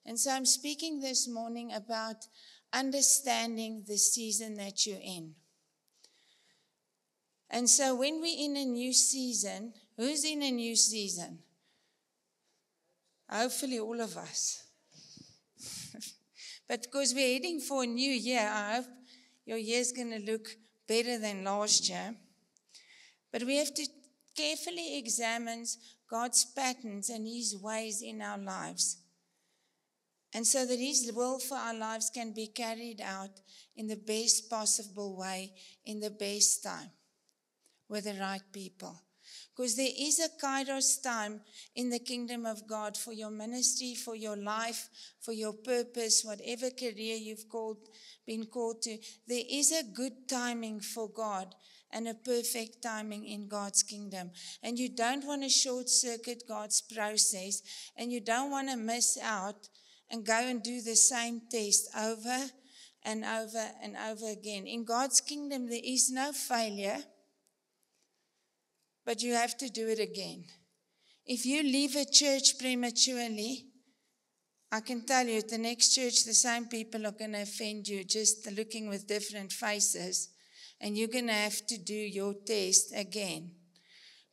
And so I'm speaking this morning about understanding the season that you're in. And so when we're in a new season, who's in a new season? Hopefully all of us. But because we're heading for a new year, I hope your year's going to look better than last year. But we have to carefully examine God's patterns and His ways in our lives. And so that His will for our lives can be carried out in the best possible way, in the best time, with the right people. Because there is a kairos time in the kingdom of God for your ministry, for your life, for your purpose, whatever career you've been called to. There is a good timing for God and a perfect timing in God's kingdom. And you don't want to short circuit God's process, and you don't want to miss out and go and do the same test over and over and over again. In God's kingdom, there is no failure, but you have to do it again. If you leave a church prematurely, I can tell you at the next church, the same people are going to offend you, just looking with different faces, and you're going to have to do your test again.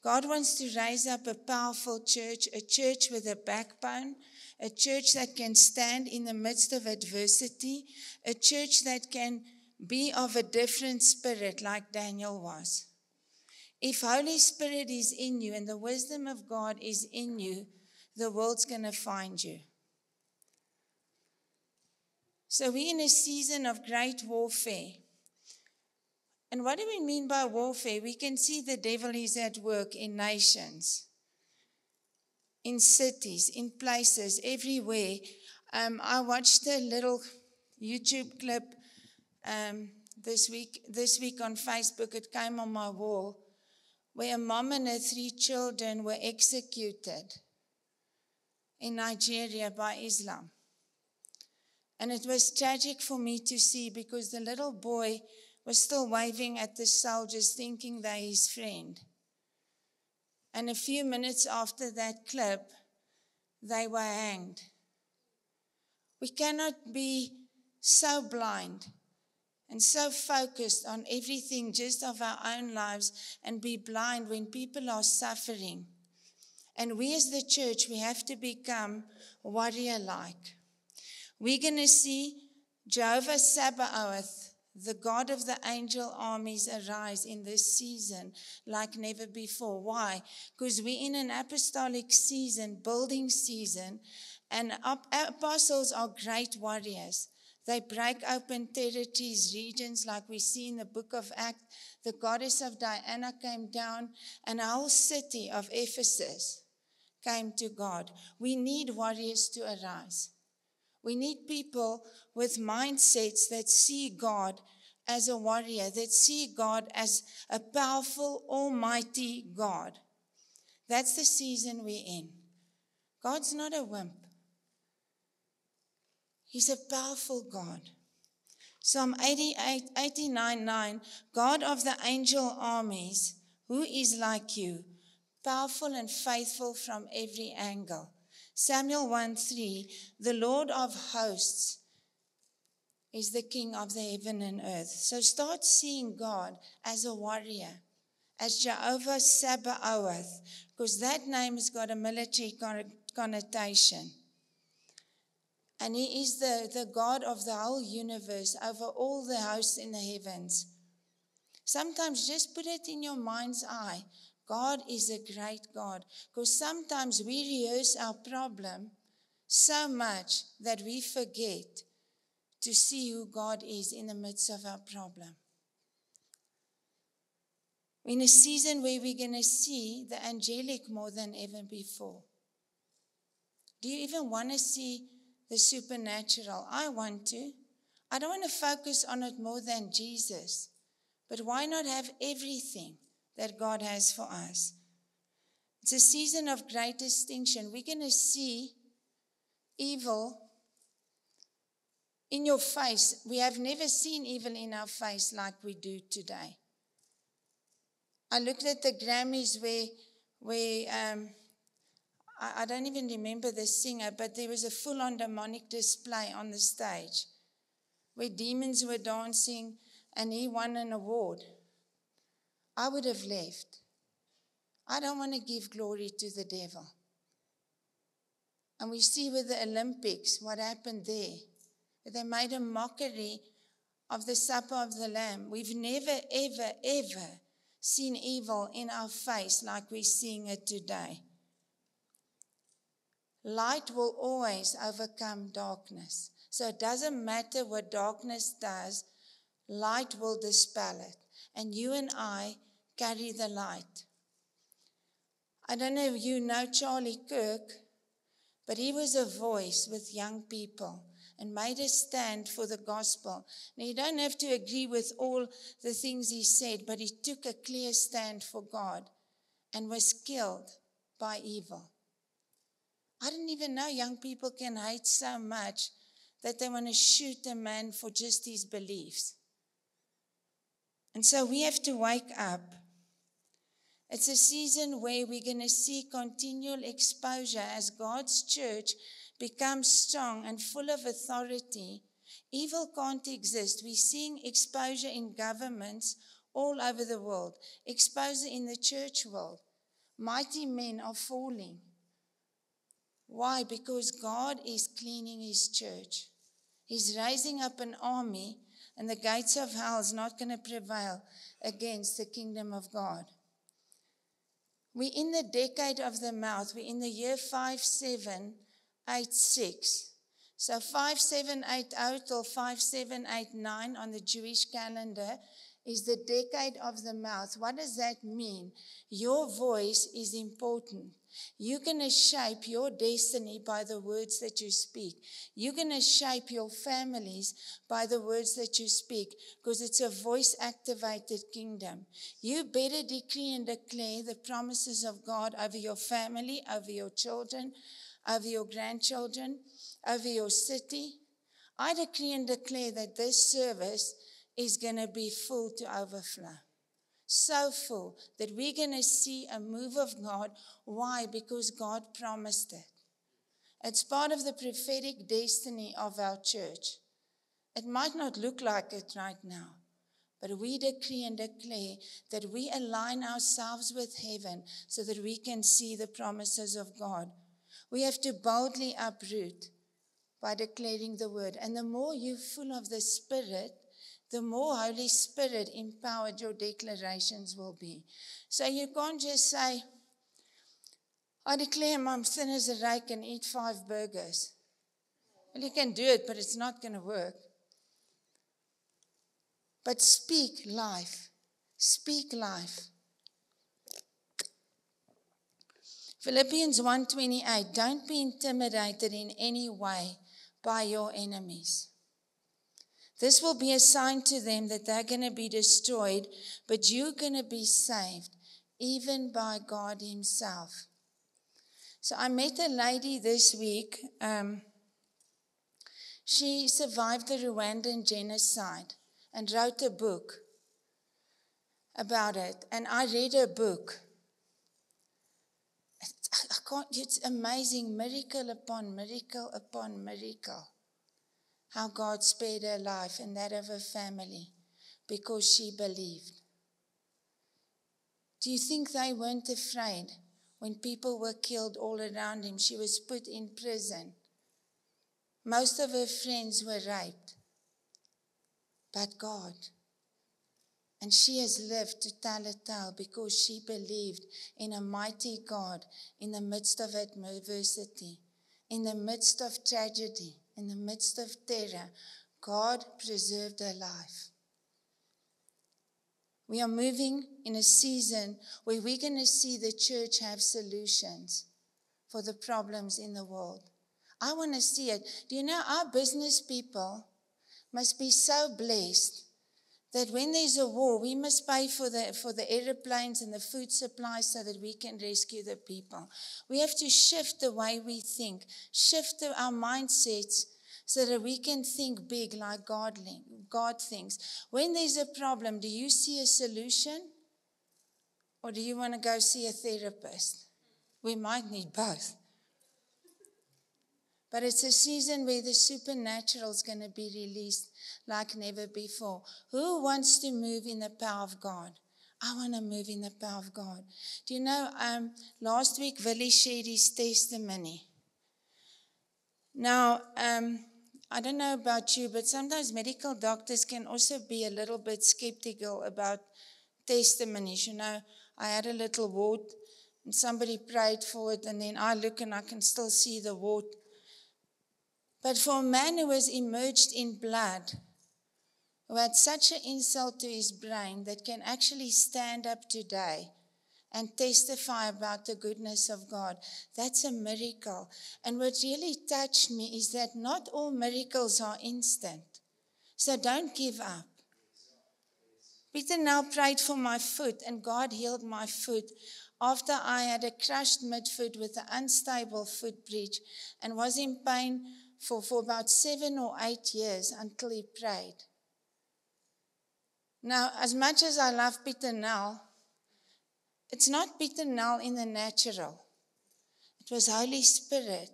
God wants to raise up a powerful church, a church with a backbone, a church that can stand in the midst of adversity, a church that can be of a different spirit like Daniel was. If Holy Spirit is in you and the wisdom of God is in you, the world's going to find you. So we're in a season of great warfare. And what do we mean by warfare? We can see the devil is at work in nations, in cities, in places, everywhere. I watched a little YouTube clip this week on Facebook. It came on my wall, where a mom and her 3 children were executed in Nigeria by Islam. And it was tragic for me to see, because the little boy was still waving at the soldiers, thinking they're his friend. And a few minutes after that clip, they were hanged. We cannot be so blind and so focused on everything just of our own lives and be blind when people are suffering. And we as the church, we have to become warrior-like. We're going to see Jehovah Sabaoth, the God of the angel armies, arise in this season like never before. Why? Because we're in an apostolic season, building season, and apostles are great warriors. They break open territories, regions, like we see in the book of Acts. The goddess of Diana came down, and a whole city of Ephesus came to God. We need warriors to arise. We need people with mindsets that see God as a warrior, that see God as a powerful, almighty God. That's the season we're in. God's not a wimp. He's a powerful God. Psalm 89:9, God of the angel armies, who is like you, powerful and faithful from every angle. Samuel 1:3, the Lord of hosts is the King of the heaven and earth. So start seeing God as a warrior, as Jehovah Sabaoth, because that name has got a military connotation. And He is the God of the whole universe, over all the hosts in the heavens. Sometimes just put it in your mind's eye. God is a great God. Because sometimes we rehearse our problem so much that we forget to see who God is in the midst of our problem. We're in a season where we're going to see the angelic more than ever before. Do you even want to see the supernatural? I want to. I don't want to focus on it more than Jesus. But why not have everything that God has for us? It's a season of great distinction. We're going to see evil in your face. We have never seen evil in our face like we do today. I looked at the Grammys where I don't even remember the singer, but there was a full-on demonic display on the stage where demons were dancing and he won an award. I would have left. I don't want to give glory to the devil. And we see with the Olympics what happened there. They made a mockery of the supper of the Lamb. We've never, ever, ever seen evil in our face like we're seeing it today. Light will always overcome darkness. So it doesn't matter what darkness does, light will dispel it. And you and I carry the light. I don't know if you know Charlie Kirk, but he was a voice with young people and made a stand for the gospel. Now, you don't have to agree with all the things he said, but he took a clear stand for God and was killed by evil. I didn't even know young people can hate so much that they want to shoot a man for just his beliefs. And so we have to wake up. It's a season where we're going to see continual exposure as God's church becomes strong and full of authority. Evil can't exist. We're seeing exposure in governments all over the world, exposure in the church world. Mighty men are falling. Why? Because God is cleaning his church. He's raising up an army, and the gates of hell is not going to prevail against the kingdom of God. We're in the decade of the mouth. We're in the year 5786. So 5780 till 5789 on the Jewish calendar is the decade of the mouth. What does that mean? Your voice is important. You're going to shape your destiny by the words that you speak. You're going to shape your families by the words that you speak, because it's a voice-activated kingdom. You better decree and declare the promises of God over your family, over your children, over your grandchildren, over your city. I decree and declare that this service is going to be full to overflow. So full that we're going to see a move of God. Why? Because God promised it. It's part of the prophetic destiny of our church. It might not look like it right now, but we decree and declare that we align ourselves with heaven so that we can see the promises of God. We have to boldly uproot by declaring the word. And the more you're full of the Spirit, the more Holy Spirit empowered your declarations will be. So you can't just say, I declare I'm thin as a rake and eat 5 burgers. Well, you can do it, but it's not going to work. But speak life. Speak life. Philippians 1:28, don't be intimidated in any way by your enemies. This will be a sign to them that they're going to be destroyed, but you're going to be saved, even by God himself. So I met a lady this week. She survived the Rwandan genocide and wrote a book about it. And I read her book. It's amazing, miracle upon miracle upon miracle. How God spared her life and that of her family because she believed. Do you think they weren't afraid when people were killed all around him? She was put in prison. Most of her friends were raped. But God. And she has lived to tell a tale because she believed in a mighty God in the midst of adversity, in the midst of tragedy. In the midst of terror, God preserved her life. We are moving in a season where we're going to see the church have solutions for the problems in the world. I want to see it. Do you know our business people must be so blessed that when there's a war, we must pay for the airplanes and the food supplies so that we can rescue the people. We have to shift the way we think, shift our mindsets so that we can think big like God thinks. When there's a problem, do you see a solution? Or do you want to go see a therapist? We might need both. But it's a season where the supernatural is going to be released like never before. Who wants to move in the power of God? I want to move in the power of God. Do you know, last week, Willie shared his testimony. Now, I don't know about you, but sometimes medical doctors can also be a little bit skeptical about testimonies. You know, I had a little wart, and somebody prayed for it, and then I look and I can still see the wart. But for a man who was immersed in blood, who had such an insult to his brain that can actually stand up today and testify about the goodness of God, that's a miracle. And what really touched me is that not all miracles are instant. So don't give up. Peter now prayed for my foot, and God healed my foot after I had a crushed midfoot with an unstable foot bridge and was in pain for about 7 or 8 years until he prayed. Now, as much as I love Peter now, it's not Peter now in the natural. It was Holy Spirit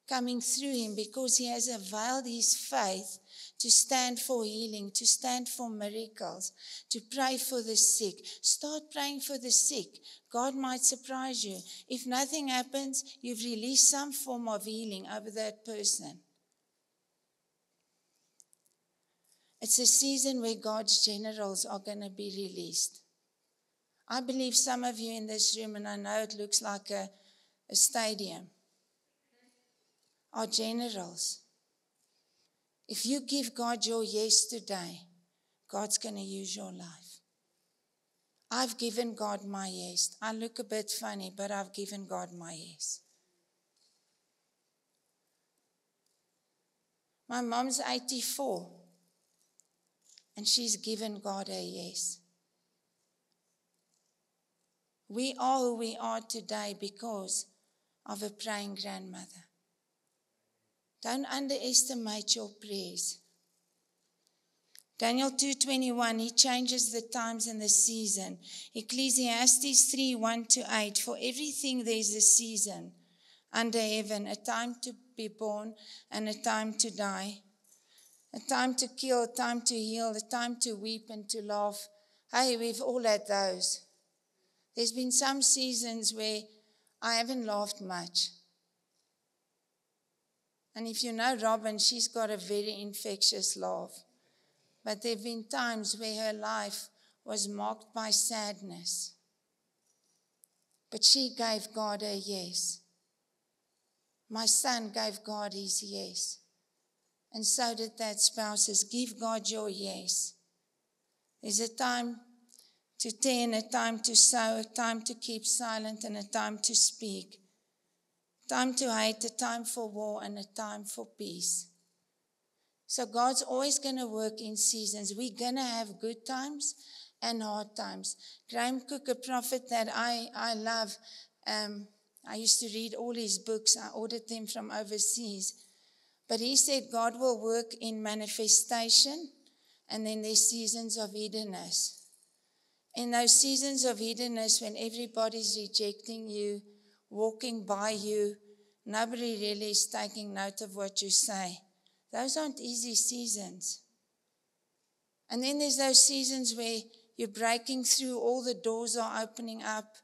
coming through him because he has availed his faith to stand for healing, to stand for miracles, to pray for the sick. Start praying for the sick. God might surprise you. If nothing happens, you've released some form of healing over that person. It's a season where God's generals are going to be released. I believe some of you in this room, and I know it looks like a stadium, are generals. If you give God your yes today, God's going to use your life. I've given God my yes. I look a bit funny, but I've given God my yes. My mom's 84, and she's given God a yes. We are who we are today because of a praying grandmother. Don't underestimate your prayers. Daniel 2:21, he changes the times and the season. Ecclesiastes 3:1-8, for everything there is a season under heaven, a time to be born and a time to die, a time to kill, a time to heal, a time to weep and to laugh. Hey, we've all had those. There's been some seasons where I haven't laughed much. And if you know Robin, she's got a very infectious laugh. But there have been times where her life was marked by sadness. But she gave God a yes. My son gave God his yes. And so did that spouses. Give God your yes. There's a time to tend, a time to sow, a time to keep silent, and a time to speak. Time to hate, a time for war, and a time for peace. So God's always going to work in seasons. We're going to have good times and hard times. Graham Cook, a prophet that I love, I used to read all his books. I ordered them from overseas. But he said God will work in manifestation, and then there's seasons of hiddenness. In those seasons of hiddenness, when everybody's rejecting you, walking by you, nobody really is taking note of what you say. Those aren't easy seasons. And then there's those seasons where you're breaking through, all the doors are opening up.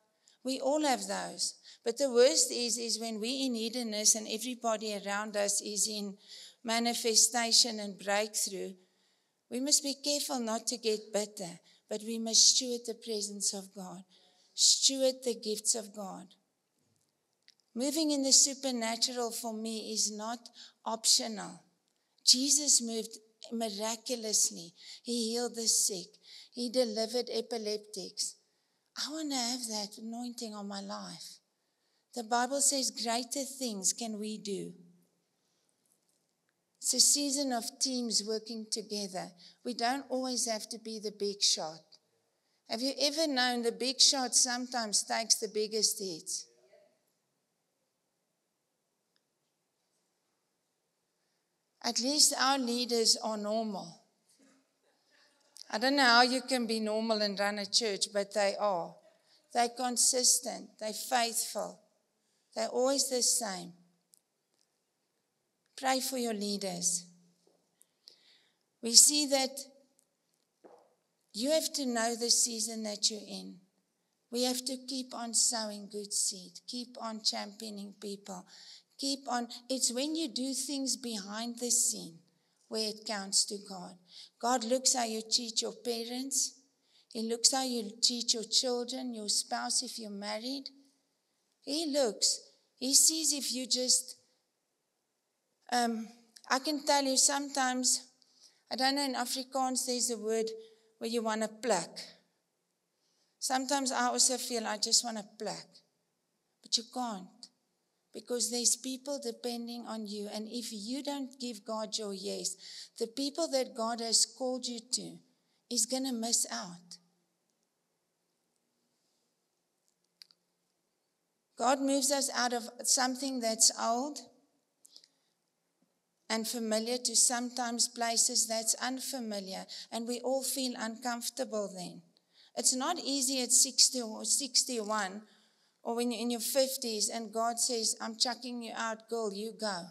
We all have those. But the worst is when we're in hiddenness and everybody around us is in manifestation and breakthrough. We must be careful not to get bitter, but we must steward the presence of God, steward the gifts of God. Moving in the supernatural for me is not optional. Jesus moved miraculously. He healed the sick. He delivered epileptics. I want to have that anointing on my life. The Bible says greater things can we do. It's a season of teams working together. We don't always have to be the big shot. Have you ever known the big shot sometimes takes the biggest hits? At least our leaders are normal. I don't know how you can be normal and run a church, but they are. They're consistent. They're faithful. They're always the same. Pray for your leaders. We see that you have to know the season that you're in. We have to keep on sowing good seed, keep on championing people, keep on. It's when you do things behind the scene where it counts to God. God looks how you treat your parents. He looks how you treat your children, your spouse if you're married. He looks. He sees if you just, I can tell you sometimes, I don't know, in Afrikaans there's a word where you want to pluck. Sometimes I also feel I just want to pluck. But you can't. Because there's people depending on you. And if you don't give God your yes, the people that God has called you to is going to miss out. God moves us out of something that's old and familiar to sometimes places that's unfamiliar. And we all feel uncomfortable then. It's not easy at 60 or 61 or when you're in your 50s and God says, I'm chucking you out, girl, you go.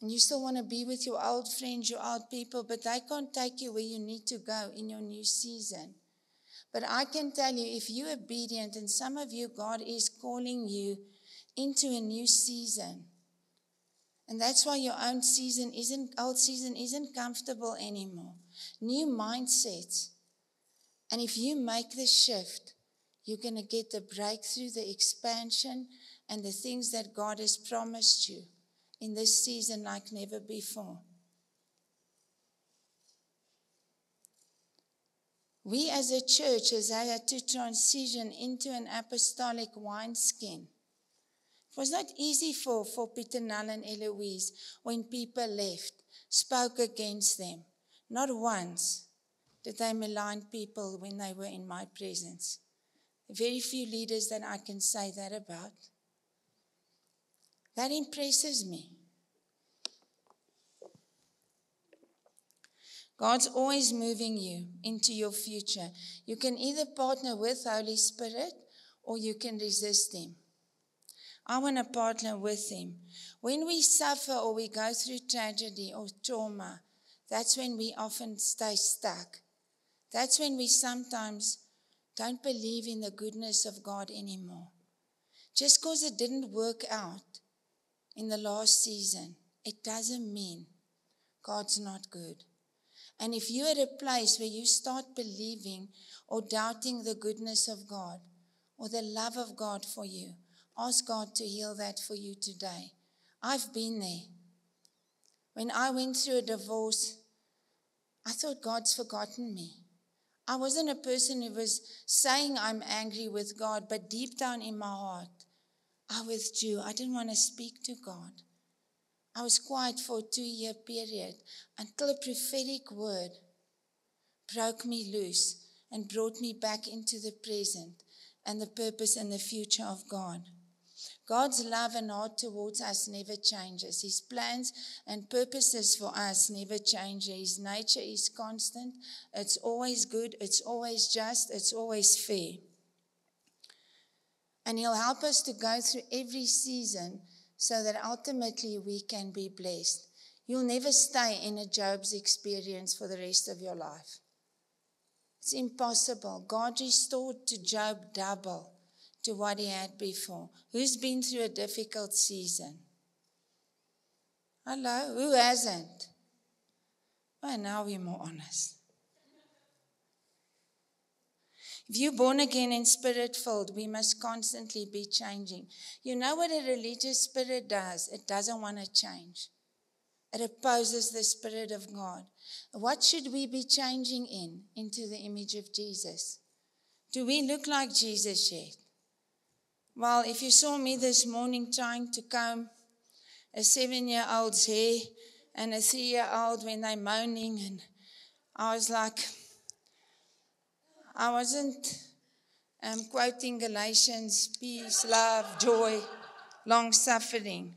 And you still want to be with your old friends, your old people, but they can't take you where you need to go in your new season. But I can tell you, if you're obedient, and some of you, God is calling you into a new season. And that's why your old season isn't comfortable anymore. New mindsets. And if you make the shift, you're going to get the breakthrough, the expansion, and the things that God has promised you in this season like never before. We as a church has had to transition into an apostolic wineskin. It was not easy for Peter, Nell, and Eloise when people left, spoke against them. Not once did they malign people when they were in my presence. Very few leaders that I can say that about. That impresses me. God's always moving you into your future. You can either partner with Holy Spirit or you can resist Him. I want to partner with Him. When we suffer or we go through tragedy or trauma, that's when we often stay stuck. That's when we sometimes don't believe in the goodness of God anymore. Just because it didn't work out in the last season, it doesn't mean God's not good. And if you're at a place where you start believing or doubting the goodness of God or the love of God for you, ask God to heal that for you today. I've been there. When I went through a divorce, I thought God's forgotten me. I wasn't a person who was saying I'm angry with God, but deep down in my heart, I withdrew. I didn't want to speak to God. I was quiet for a 2-year period until a prophetic word broke me loose and brought me back into the present and the purpose and the future of God. God's love and heart towards us never changes. His plans and purposes for us never change. His nature is constant. It's always good. It's always just. It's always fair. And He'll help us to go through every season so that ultimately we can be blessed. You'll never stay in a Job's experience for the rest of your life. It's impossible. God restored to Job double to what he had before. Who's been through a difficult season? Hello? Who hasn't? Well, now we're more honest. If you're born again and spirit-filled, we must constantly be changing. You know what a religious spirit does? It doesn't want to change. It opposes the Spirit of God. What should we be changing into the image of Jesus? Do we look like Jesus yet? Well, if you saw me this morning trying to comb a 7-year-old's hair and a 3-year-old when they're moaning, and I was like, I wasn't quoting Galatians, peace, love, joy, long-suffering.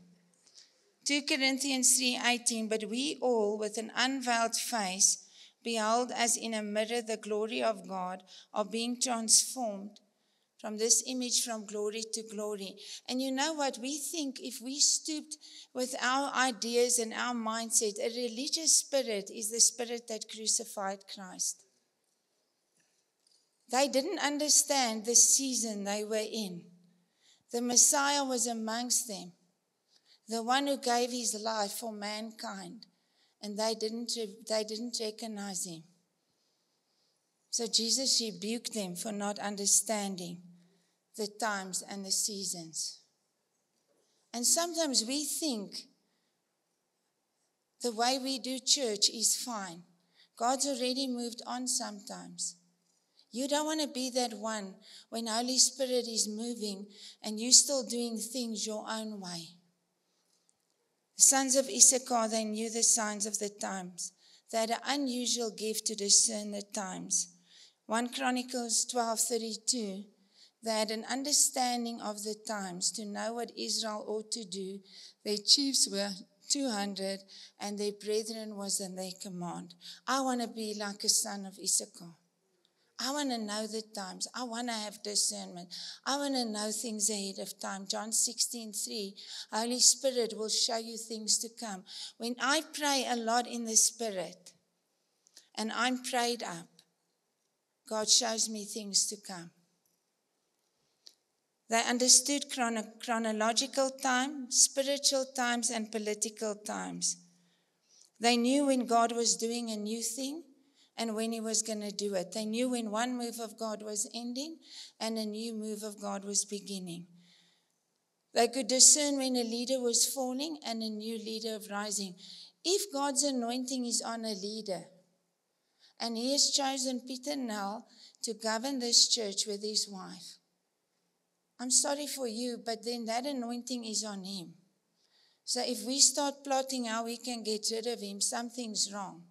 2 Corinthians 3:18, but we all with an unveiled face, behold as in a mirror the glory of God, are being transformed from this image from glory to glory. And you know what? We think if we stooped with our ideas and our mindset, a religious spirit is the spirit that crucified Christ. They didn't understand the season they were in. The Messiah was amongst them, the one who gave his life for mankind, and they didn't recognize him. So Jesus rebuked them for not understanding the times and the seasons. And sometimes we think the way we do church is fine. God's already moved on sometimes. You don't want to be that one when Holy Spirit is moving and you're still doing things your own way. The sons of Issachar, they knew the signs of the times. They had an unusual gift to discern the times. 1 Chronicles 12:32, they had an understanding of the times to know what Israel ought to do. Their chiefs were 200 and their brethren was in their command. I want to be like a son of Issachar. I want to know the times. I want to have discernment. I want to know things ahead of time. John 16:3, Holy Spirit will show you things to come. When I pray a lot in the Spirit and I'm prayed up, God shows me things to come. They understood chronological time, spiritual times, and political times. They knew when God was doing a new thing and when he was going to do it. They knew when one move of God was ending and a new move of God was beginning. They could discern when a leader was falling and a new leader rising. If God's anointing is on a leader, and he has chosen Peter Nell to govern this church with his wife, I'm sorry for you, but then that anointing is on him. So if we start plotting how we can get rid of him, something's wrong.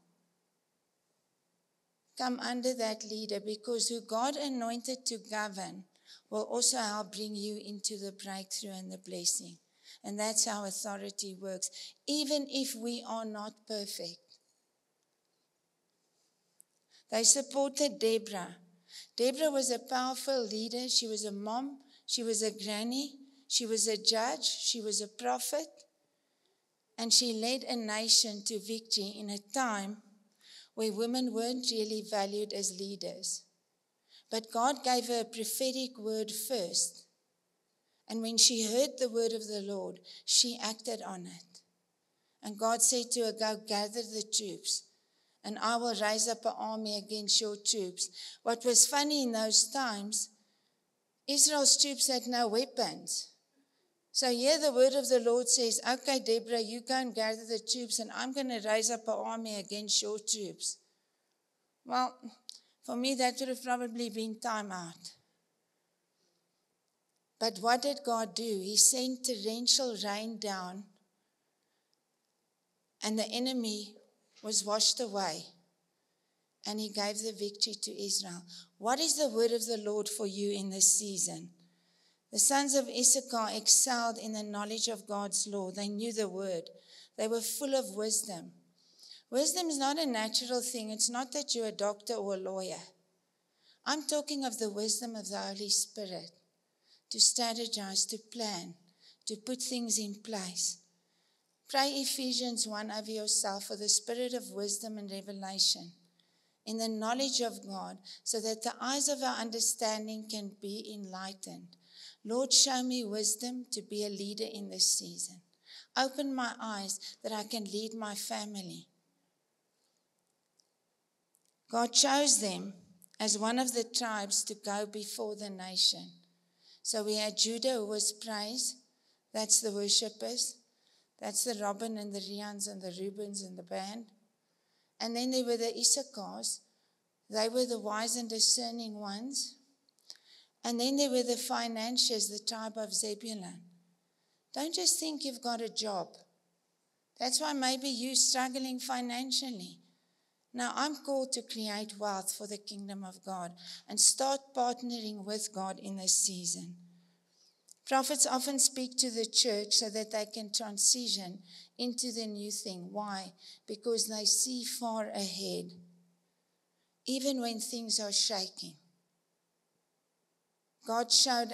Come under that leader, because who God anointed to govern will also help bring you into the breakthrough and the blessing. And that's how authority works, even if we are not perfect. They supported Deborah. Deborah was a powerful leader. She was a mom. She was a granny. She was a judge. She was a prophet. And she led a nation to victory in a time where women weren't really valued as leaders. But God gave her a prophetic word first. And when she heard the word of the Lord, she acted on it. And God said to her, go gather the troops, and I will raise up an army against your troops. What was funny in those times, Israel's troops had no weapons. So here the word of the Lord says, okay, Deborah, you go and gather the troops, and I'm going to raise up an army against your troops. Well, for me, that would have probably been time out. But what did God do? He sent torrential rain down, and the enemy was washed away, and he gave the victory to Israel. What is the word of the Lord for you in this season? The sons of Issachar excelled in the knowledge of God's law. They knew the word. They were full of wisdom. Wisdom is not a natural thing. It's not that you're a doctor or a lawyer. I'm talking of the wisdom of the Holy Spirit, to strategize, to plan, to put things in place. Pray Ephesians 1 over yourself for the spirit of wisdom and revelation in the knowledge of God, so that the eyes of our understanding can be enlightened. Lord, show me wisdom to be a leader in this season. Open my eyes that I can lead my family. God chose them as one of the tribes to go before the nation. So we had Judah, who was praise. That's the worshippers. That's the Robin and the Rians and the Reubens and the band. And then there were the Issachars. They were the wise and discerning ones. And then there were the financiers, the tribe of Zebulun. Don't just think you've got a job. That's why maybe you're struggling financially. Now, I'm called to create wealth for the kingdom of God and start partnering with God in this season. Prophets often speak to the church so that they can transition into the new thing. Why? Because they see far ahead, even when things are shaking. God showed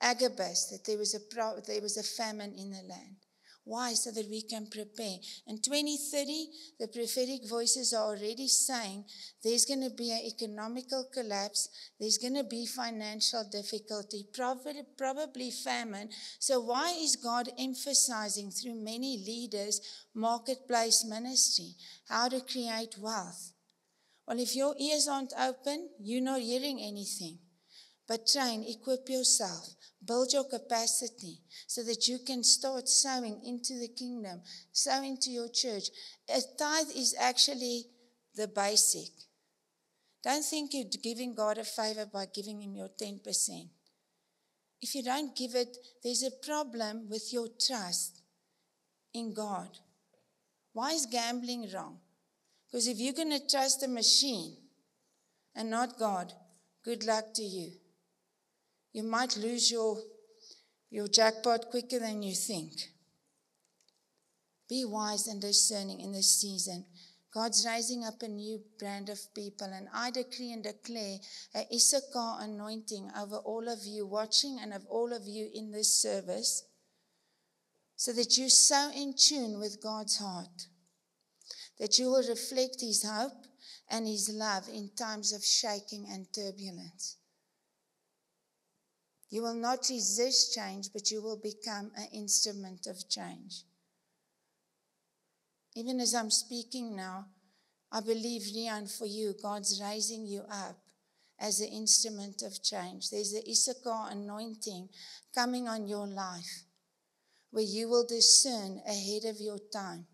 Agabus that there was a famine in the land. Why? So that we can prepare. In 2030, the prophetic voices are already saying there's going to be an economical collapse. There's going to be financial difficulty, probably famine. So why is God emphasizing through many leaders marketplace ministry, how to create wealth? Well, if your ears aren't open, you're not hearing anything. But train, equip yourself, build your capacity so that you can start sowing into the kingdom, sow into your church. A tithe is actually the basic. Don't think you're giving God a favor by giving him your 10%. If you don't give it, there's a problem with your trust in God. Why is gambling wrong? Because if you're going to trust a machine and not God, good luck to you. You might lose your jackpot quicker than you think. Be wise and discerning in this season. God's raising up a new brand of people, and I decree and declare an Issachar anointing over all of you watching and of all of you in this service, so that you're so in tune with God's heart, that you will reflect his hope and his love in times of shaking and turbulence. You will not resist change, but you will become an instrument of change. Even as I'm speaking now, I believe, Rian, for you, God's raising you up as an instrument of change. There's an Issachar anointing coming on your life, where you will discern ahead of your time,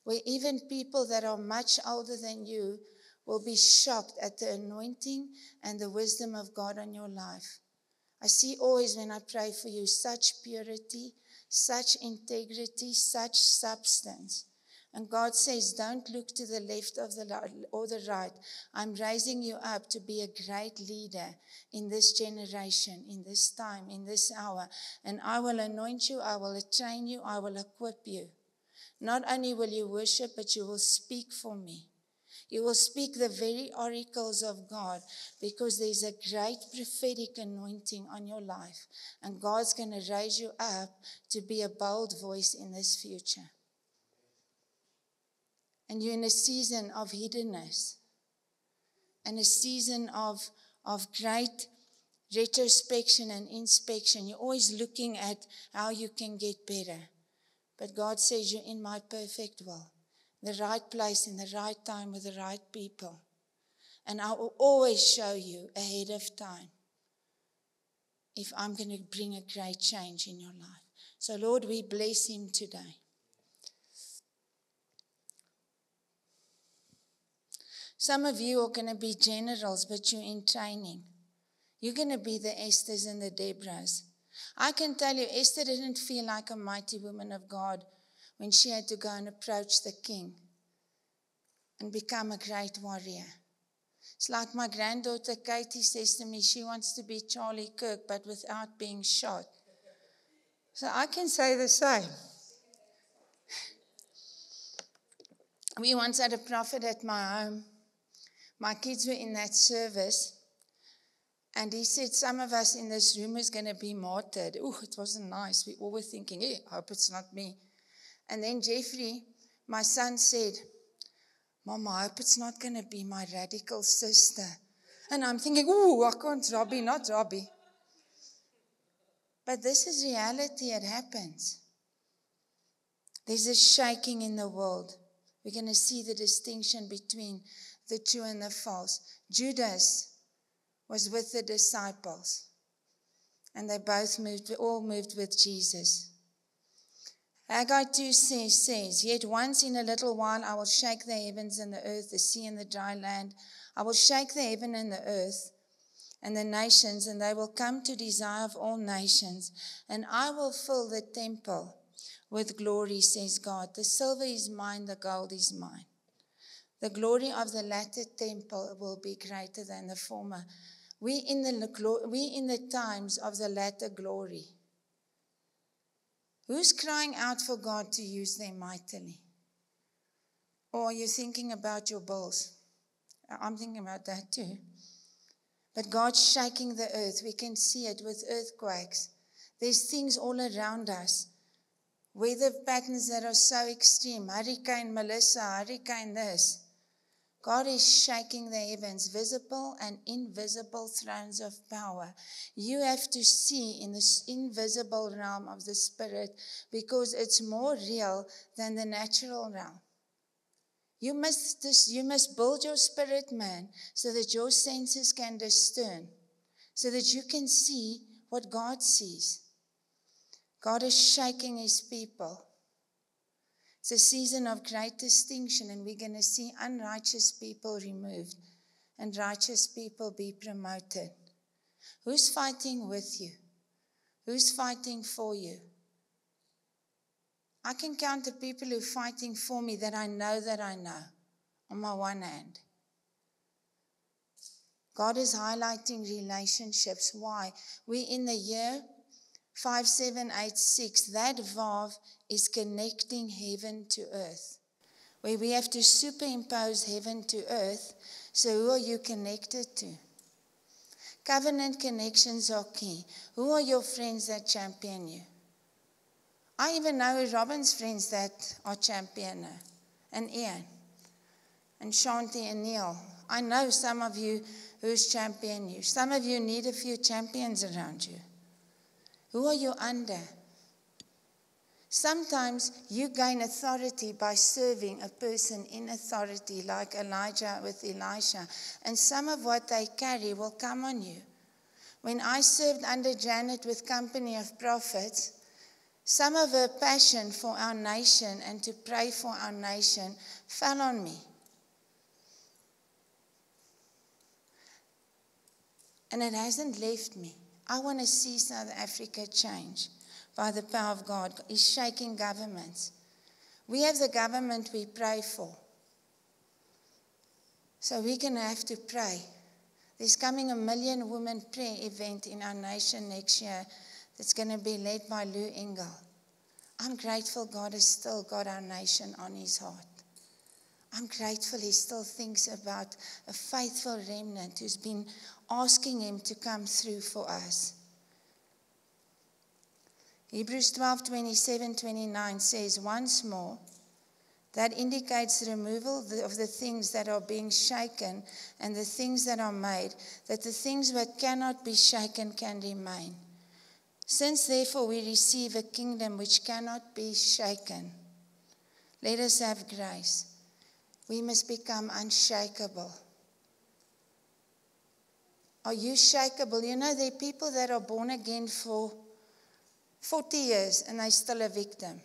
where even people that are much older than you will be shocked at the anointing and the wisdom of God on your life. I see always when I pray for you such purity, such integrity, such substance. And God says, don't look to the left or the right. I'm raising you up to be a great leader in this generation, in this time, in this hour. And I will anoint you, I will train you, I will equip you. Not only will you worship, but you will speak for me. You will speak the very oracles of God, because there's a great prophetic anointing on your life. And God's going to raise you up to be a bold voice in this future. And you're in a season of hiddenness and a season of great retrospection and inspection. You're always looking at how you can get better. But God says you're in my perfect will. The right place in the right time with the right people. And I will always show you ahead of time if I'm going to bring a great change in your life. So Lord, we bless him today. Some of you are going to be generals, but you're in training. You're going to be the Esthers and the Deborahs. I can tell you, Esther didn't feel like a mighty woman of God when she had to go and approach the king and become a great warrior. It's like my granddaughter Katie says to me, she wants to be Charlie Kirk, but without being shot. So I can say the same. We once had a prophet at my home. My kids were in that service. And he said, some of us in this room is going to be martyred. Oh, it wasn't nice. We all were thinking, hey, I hope it's not me. And then Jeffrey, my son, said, Mama, I hope it's not going to be my radical sister. And I'm thinking, oh, I can't, Robbie, not Robbie. But this is reality. It happens. There's a shaking in the world. We're going to see the distinction between the true and the false. Judas was with the disciples. And they all moved with Jesus. Haggai 2 says, yet once in a little while I will shake the heavens and the earth, the sea and the dry land. I will shake the heaven and the earth and the nations, and they will come to desire of all nations. And I will fill the temple with glory, says God. The silver is mine, the gold is mine. The glory of the latter temple will be greater than the former. We in the times of the latter glory. Who's crying out for God to use them mightily? Or are you thinking about your bills? I'm thinking about that too. But God's shaking the earth. We can see it with earthquakes. There's things all around us. Weather patterns that are so extreme. Hurricane Melissa, hurricane this. God is shaking the heavens, visible and invisible thrones of power. You have to see in this invisible realm of the Spirit because it's more real than the natural realm. You must build your spirit, man, so that your senses can discern, so that you can see what God sees. God is shaking his people. It's a season of great distinction, and we're going to see unrighteous people removed and righteous people be promoted. Who's fighting with you? Who's fighting for you? I can count the people who are fighting for me that I know on my one hand. God is highlighting relationships. Why? We're in the year 5786, that Vav is connecting heaven to earth, where we have to superimpose heaven to earth. So who are you connected to? Covenant connections are key. Who are your friends that champion you? I even know Robin's friends that are champion her, and Ian, and Shanti and Neil. I know some of you who's champion you. Some of you need a few champions around you. Who are you under? Sometimes you gain authority by serving a person in authority, like Elijah with Elisha. And some of what they carry will come on you. When I served under Janet with Company of Prophets, some of her passion for our nation and to pray for our nation fell on me. And it hasn't left me. I want to see South Africa change by the power of God. He's shaking governments. We have the government we pray for. So we're going to have to pray. There's coming a 1 million women prayer event in our nation next year that's going to be led by Lou Engel. I'm grateful God has still got our nation on his heart. I'm grateful he still thinks about a faithful remnant who's been asking him to come through for us. Hebrews 12:27-29 says, once more, that indicates the removal of the things that are being shaken and the things that are made, that the things that cannot be shaken can remain. Since therefore we receive a kingdom which cannot be shaken, let us have grace. We must become unshakable. Are you shakeable? You know, there are people that are born again for 40 years and they're still a victim.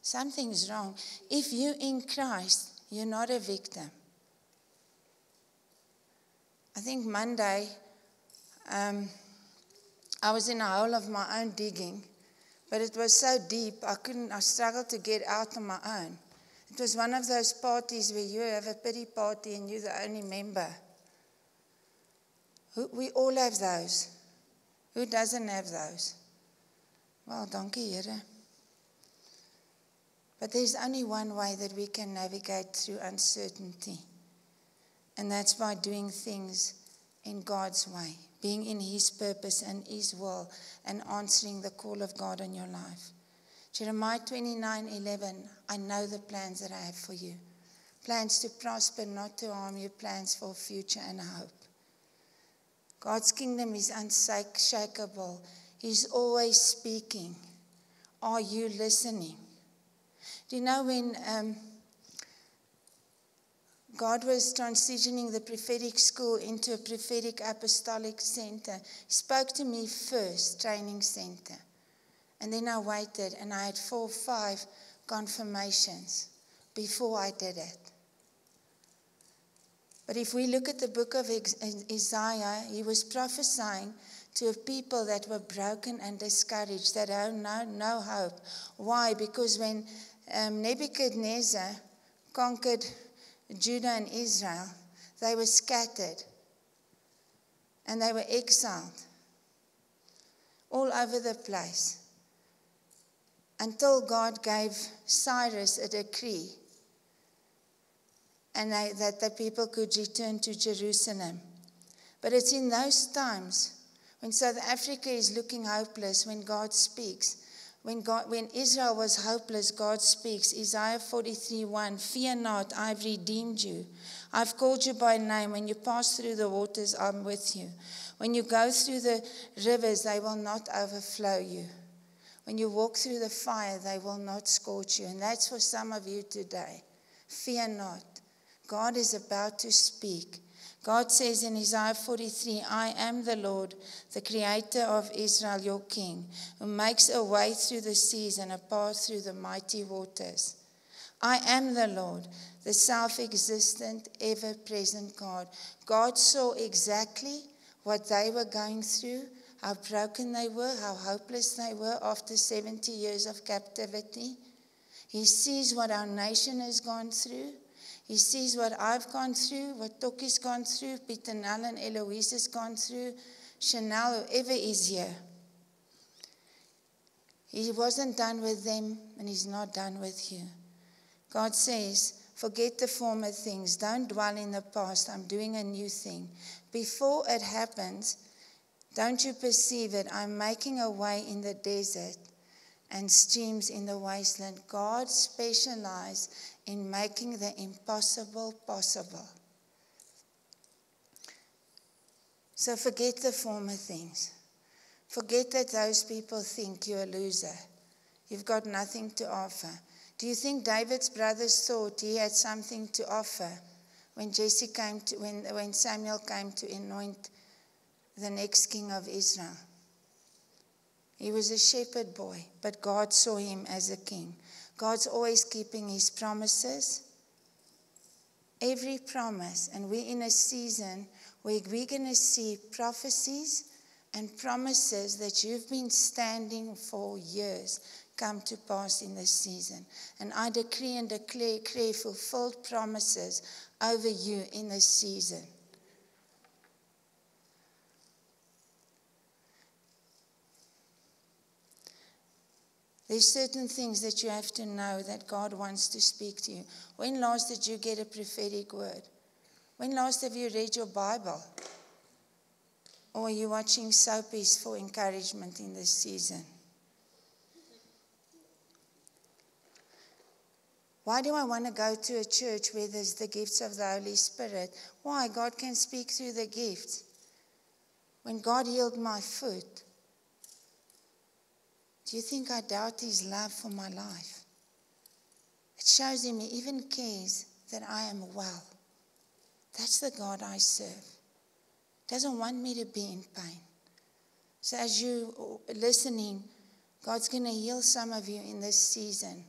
Something's wrong. If you're in Christ, you're not a victim. I think Monday, I was in a hole of my own digging, but it was so deep, I struggled to get out on my own. It was one of those parties where you have a pity party and you're the only member. We all have those. Who doesn't have those? Well, dankie Here. But there's only one way that we can navigate through uncertainty. And that's by doing things in God's way, being in his purpose and his will, and answering the call of God on your life. Jeremiah 29:11, I know the plans that I have for you. Plans to prosper, not to harm you, plans for future and hope. God's kingdom is unshakable. He's always speaking. Are you listening? Do you know when God was transitioning the prophetic school into a prophetic apostolic center, he spoke to me first, training center. And then I waited and I had 4 or 5 confirmations before I did it. But if we look at the book of Isaiah, he was prophesying to a people that were broken and discouraged, that had no hope. Why? Because when Nebuchadnezzar conquered Judah and Israel, they were scattered and they were exiled all over the place until God gave Cyrus a decree and that the people could return to Jerusalem. But it's in those times when South Africa is looking hopeless, when God speaks. When Israel was hopeless, God speaks. Isaiah 43:1, fear not, I've redeemed you. I've called you by name. When you pass through the waters, I'm with you. When you go through the rivers, they will not overflow you. When you walk through the fire, they will not scorch you. And that's for some of you today. Fear not. God is about to speak. God says in Isaiah 43, I am the Lord, the creator of Israel, your king, who makes a way through the seas and a path through the mighty waters. I am the Lord, the self-existent, ever-present God. God saw exactly what they were going through, how broken they were, how hopeless they were after 70 years of captivity. He sees what our nation has gone through. He sees what I've gone through, what Toki's gone through, Peter Nell and Eloise has gone through, Chanel, whoever is here. He wasn't done with them, and he's not done with you. God says, forget the former things. Don't dwell in the past. I'm doing a new thing. Before it happens, don't you perceive it? I'm making a way in the desert and streams in the wasteland. God specialized in making the impossible possible. So forget the former things. Forget that those people think you're a loser. You've got nothing to offer. Do you think David's brothers thought he had something to offer when when Samuel came to anoint the next king of Israel? He was a shepherd boy, but God saw him as a king. God's always keeping his promises. Every promise. And we're in a season where we're going to see prophecies and promises that you've been standing for years come to pass in this season. And I decree and declare fulfilled promises over you in this season. There's certain things that you have to know that God wants to speak to you. When last did you get a prophetic word? When last have you read your Bible? Or are you watching soapies for encouragement in this season? Why do I want to go to a church where there's the gifts of the Holy Spirit? Why? God can speak through the gifts. When God healed my foot, do you think I doubt his love for my life? It shows him he even cares that I am well. That's the God I serve. Doesn't want me to be in pain. So as you listening, God's going to heal some of you in this season.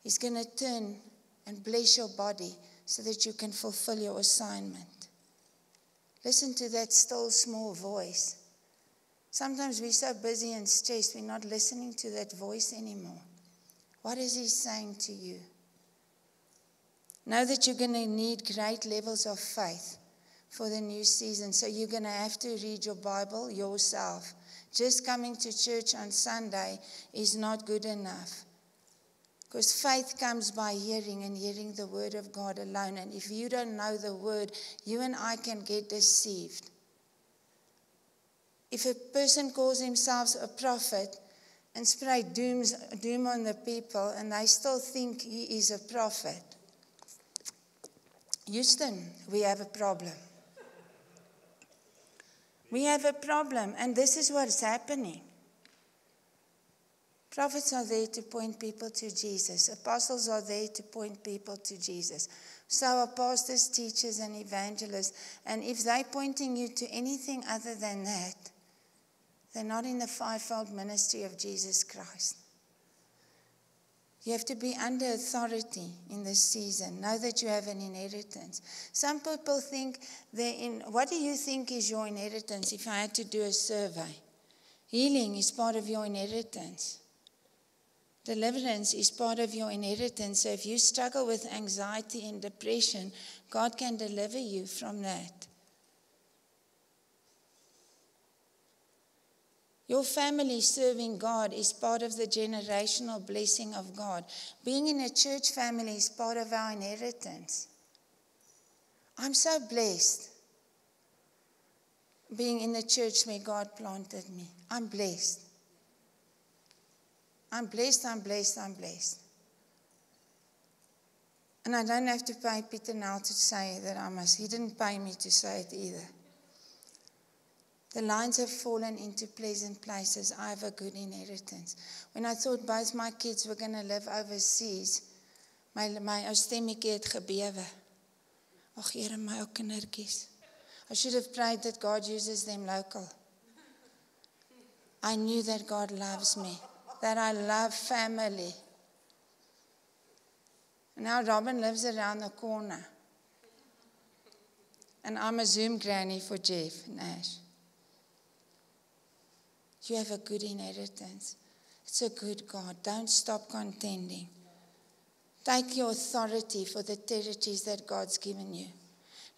He's going to turn and bless your body so that you can fulfill your assignment. Listen to that still small voice. Sometimes we're so busy and stressed, we're not listening to that voice anymore. What is he saying to you? Know that you're going to need great levels of faith for the new season. So you're going to have to read your Bible yourself. Just coming to church on Sunday is not good enough. Because faith comes by hearing, and hearing the word of God alone. And if you don't know the word, you and I can get deceived. If a person calls himself a prophet and spray doom on the people, and they still think he is a prophet, Houston, we have a problem. We have a problem, and this is what's happening. Prophets are there to point people to Jesus. Apostles are there to point people to Jesus. So are pastors, teachers, and evangelists. And if they're pointing you to anything other than that, they're not in the fivefold ministry of Jesus Christ. You have to be under authority in this season. Know that you have an inheritance. Some people think what do you think is your inheritance if I had to do a survey? Healing is part of your inheritance. Deliverance is part of your inheritance. So if you struggle with anxiety and depression, God can deliver you from that. Your family serving God is part of the generational blessing of God. Being in a church family is part of our inheritance. I'm so blessed. being in the church where God planted me. I'm blessed. I'm blessed, I'm blessed, I'm blessed. And I don't have to pay Peter now to say that I must. He didn't pay me to say it either. The lines have fallen into pleasant places. I have a good inheritance. When I thought both my kids were going to live overseas, my stemmiekie het gebewe. Ag Here, my ou kindertjies. I should have prayed that God uses them local. I knew that God loves me, that I love family. And now Robin lives around the corner. And I'm a Zoom granny for Jeff and Ash. You have a good inheritance. It's a good God. Don't stop contending. Take your authority for the territories that God's given you.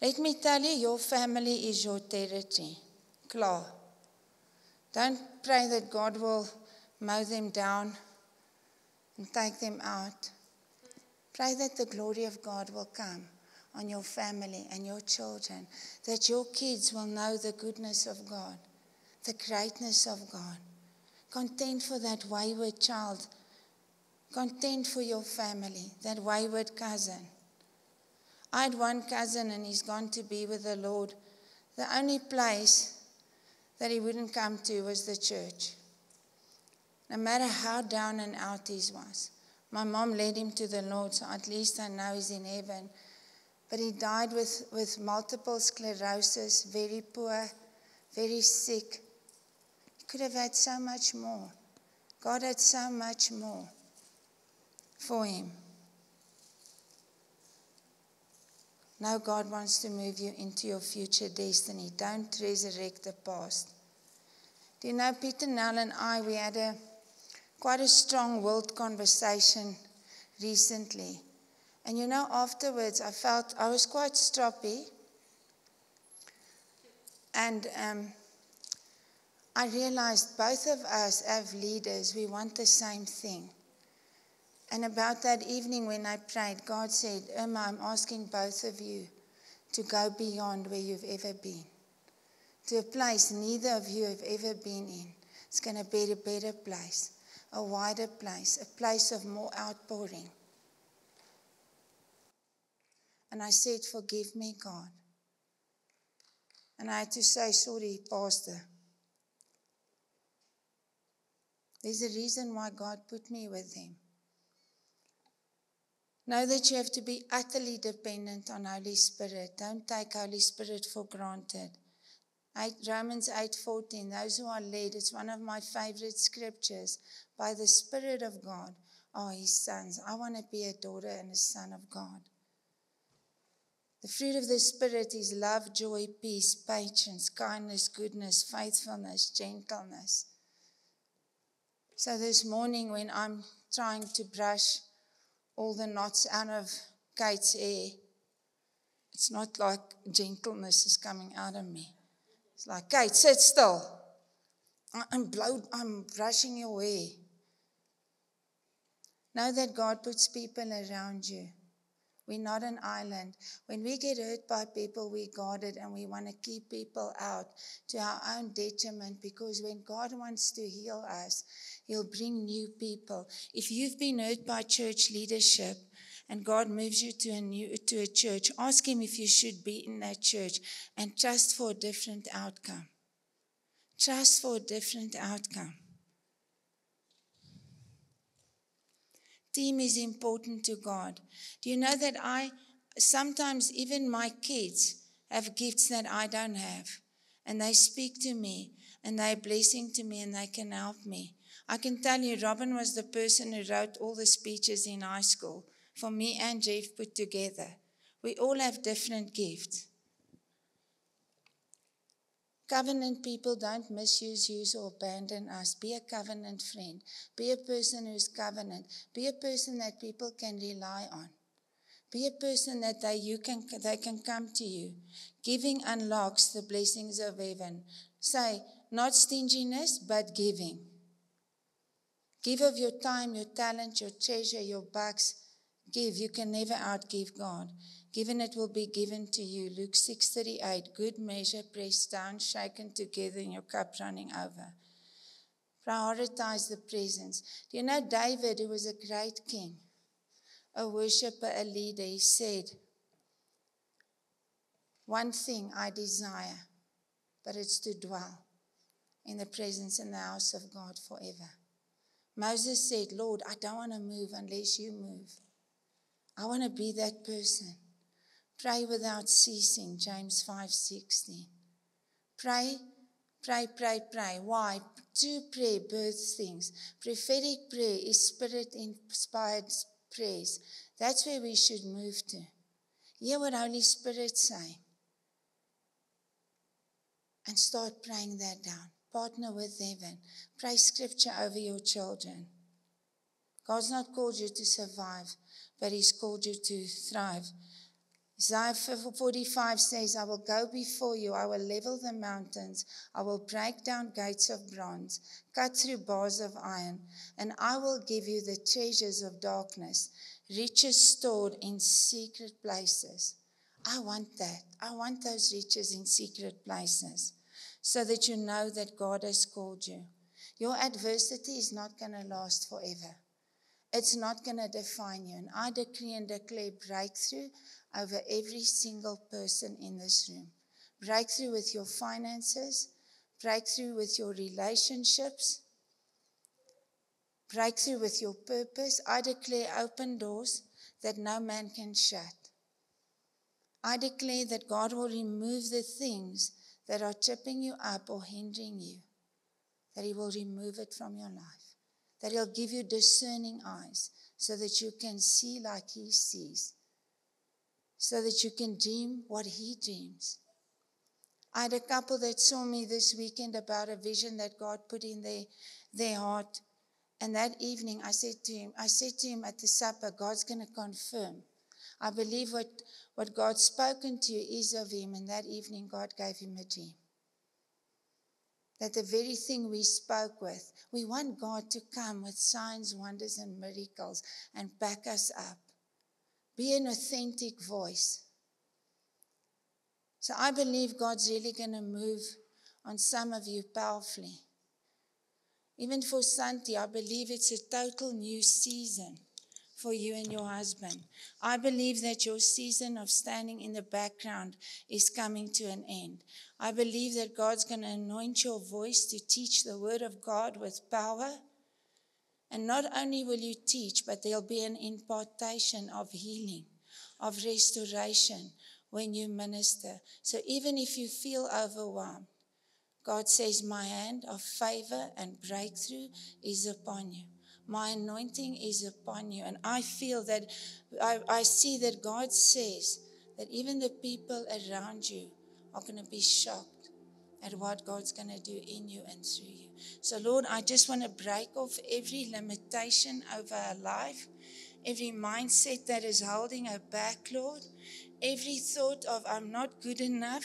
Let me tell you, your family is your territory. Klaar. Don't pray that God will mow them down and take them out. Pray that the glory of God will come on your family and your children, that your kids will know the goodness of God, the greatness of God. Contend for that wayward child. Contend for your family, that wayward cousin. I had one cousin and he's gone to be with the Lord. The only place that he wouldn't come to was the church. No matter how down and out he was. My mom led him to the Lord, so at least I know he's in heaven. But he died with multiple sclerosis, very poor, very sick. He could have had so much more. God had so much more for him. Now God wants to move you into your future destiny. Don't resurrect the past. Do you know, Peter, Nell and I, we had quite a strong world conversation recently. And you know, afterwards I felt I was quite stroppy. And I realized both of us as leaders, we want the same thing. And about that evening when I prayed, God said, Irma, I'm asking both of you to go beyond where you've ever been. To a place neither of you have ever been in. It's going to be a better place, a wider place, a place of more outpouring. And I said, forgive me, God. And I had to say, sorry, Pastor. There's a reason why God put me with him. Know that you have to be utterly dependent on Holy Spirit. Don't take Holy Spirit for granted. Romans 8:14, those who are led, it's one of my favorite scriptures, by the Spirit of God are his sons. I want to be a daughter and a son of God. The fruit of the Spirit is love, joy, peace, patience, kindness, goodness, faithfulness, gentleness. So this morning when I'm trying to brush all the knots out of Kate's hair, it's not like gentleness is coming out of me. It's like, Kate, sit still. I'm brushing your hair. Know that God puts people around you. We're not an island. When we get hurt by people, we guard it and we want to keep people out to our own detriment, because when God wants to heal us, he'll bring new people. If you've been hurt by church leadership and God moves you to a church, ask him if you should be in that church and trust for a different outcome. Trust for a different outcome. Team is important to God. Do you know that sometimes even my kids have gifts that I don't have, and they speak to me and they're a blessing to me and they can help me. I can tell you, Robin was the person who wrote all the speeches in high school for me and Jeff put together. We all have different gifts. Covenant people don't misuse, use, or abandon us. Be a covenant friend. Be a person who's covenant. Be a person that people can rely on. Be a person that they can come to you. Giving unlocks the blessings of heaven. Say, not stinginess, but giving. Give of your time, your talent, your treasure, your bucks. Give. You can never outgive God. Given it will be given to you. Luke 6:38. Good measure, pressed down, shaken together, in your cup running over. Prioritize the presence. Do you know David, who was a great king, a worshiper, a leader? He said, one thing I desire, but it's to dwell in the presence and the house of God forever. Moses said, Lord, I don't want to move unless you move. I want to be that person. Pray without ceasing, James 5:16. Pray, pray, pray, pray. Why? True prayer births things. Prophetic prayer is spirit-inspired prayers. That's where we should move to. Hear what Holy Spirit say. And start praying that down. Partner with heaven. Pray scripture over your children. God's not called you to survive, but He's called you to thrive. Isaiah 45 says, I will go before you, I will level the mountains, I will break down gates of bronze, cut through bars of iron, and I will give you the treasures of darkness, riches stored in secret places. I want that. I want those riches in secret places, so that you know that God has called you. Your adversity is not going to last forever. It's not going to define you. And I decree and declare breakthrough over every single person in this room. Breakthrough with your finances, breakthrough with your relationships, breakthrough with your purpose. I declare open doors that no man can shut. I declare that God will remove the things that are tripping you up or hindering you, that He will remove it from your life, that He'll give you discerning eyes so that you can see like He sees, so that you can dream what He dreams. I had a couple that saw me this weekend about a vision that God put in their heart. And that evening I said to him at the supper, God's going to confirm. I believe what God's spoken to you is of Him. And that evening God gave him a dream. That the very thing we spoke with, we want God to come with signs, wonders, and miracles and back us up. Be an authentic voice. So I believe God's really going to move on some of you powerfully. Even for Santi, I believe it's a total new season for you and your husband. I believe that your season of standing in the background is coming to an end. I believe that God's going to anoint your voice to teach the word of God with power. And not only will you teach, but there'll be an impartation of healing, of restoration when you minister. So even if you feel overwhelmed, God says, my hand of favor and breakthrough is upon you. My anointing is upon you. And I feel that, I see that God says that even the people around you are going to be shocked at what God's going to do in you and through you. So Lord, I just want to break off every limitation over our life, every mindset that is holding her back, Lord, every thought of I'm not good enough,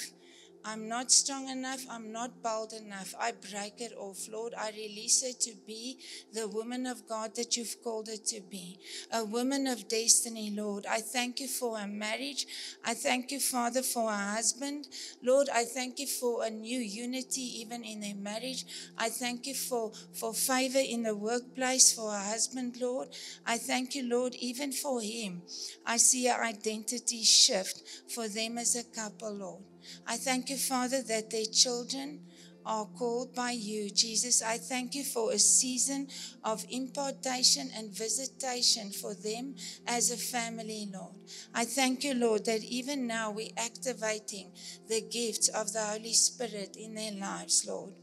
I'm not strong enough, I'm not bold enough. I break it off, Lord. I release her to be the woman of God that you've called her to be. A woman of destiny, Lord. I thank you for her marriage. I thank you, Father, for her husband. Lord, I thank you for a new unity even in their marriage. I thank you for favor in the workplace for her husband, Lord. I thank you, Lord, even for him. I see an identity shift for them as a couple, Lord. I thank you, Father, that their children are called by you. Jesus, I thank you for a season of impartation and visitation for them as a family, Lord. I thank you, Lord, that even now we're activating the gifts of the Holy Spirit in their lives, Lord.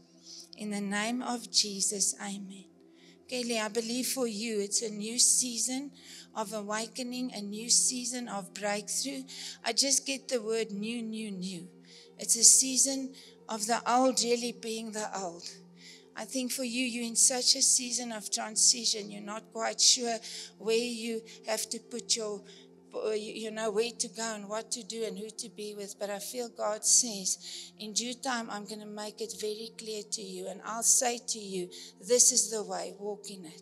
In the name of Jesus, amen. Kelly, I believe for you it's a new season of awakening, a new season of breakthrough. I just get the word new, new, new. It's a season of the old really being the old. I think for you, you're in such a season of transition. You're not quite sure where you have to put your, where to go and what to do and who to be with. But I feel God says, in due time, I'm going to make it very clear to you. And I'll say to you, this is the way, walk in it.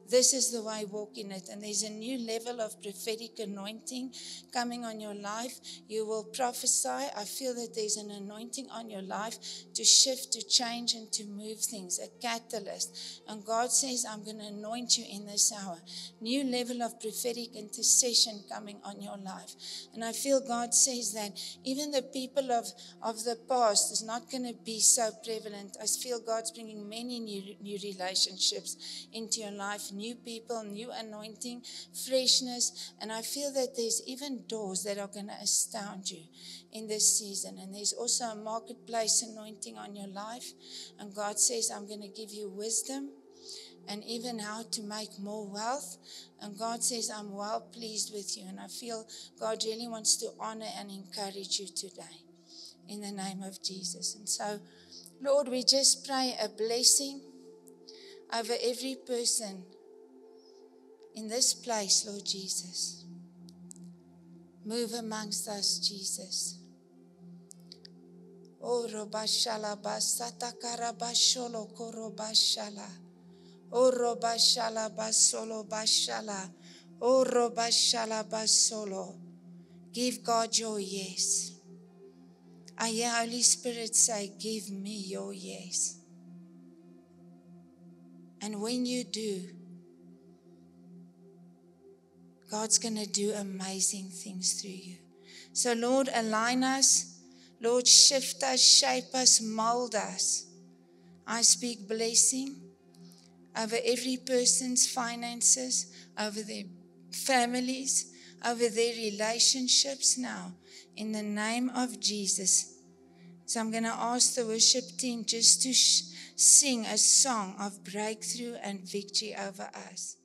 This is the way, walk in it. And there's a new level of prophetic anointing coming on your life. You will prophesy. I feel that there's an anointing on your life to shift, to change, and to move things, a catalyst. And God says, I'm going to anoint you in this hour. New level of prophetic intercession coming on your life. And I feel God says that even the people of the past is not going to be so prevalent. I feel God's bringing many new relationships into your life, new people, new anointing, freshness. And I feel that there's even doors that are going to astound you in this season. And there's also a marketplace anointing on your life. And God says, I'm going to give you wisdom and even how to make more wealth. And God says, I'm well pleased with you. And I feel God really wants to honor and encourage you today in the name of Jesus. And so, Lord, we just pray a blessing over every person in this place, Lord Jesus. Move amongst us, Jesus. Oh, Robashala Basata Karabasholo Korobashala. Oh, Robashala Basolo Bashala. Oh, Robashala Basolo. Give God your yes. I hear Holy Spirit say, give me your yes. And when you do, God's going to do amazing things through you. So, Lord, align us. Lord, shift us, shape us, mold us. I speak blessing over every person's finances, over their families, over their relationships now, in the name of Jesus. So I'm going to ask the worship team just to sing a song of breakthrough and victory over us.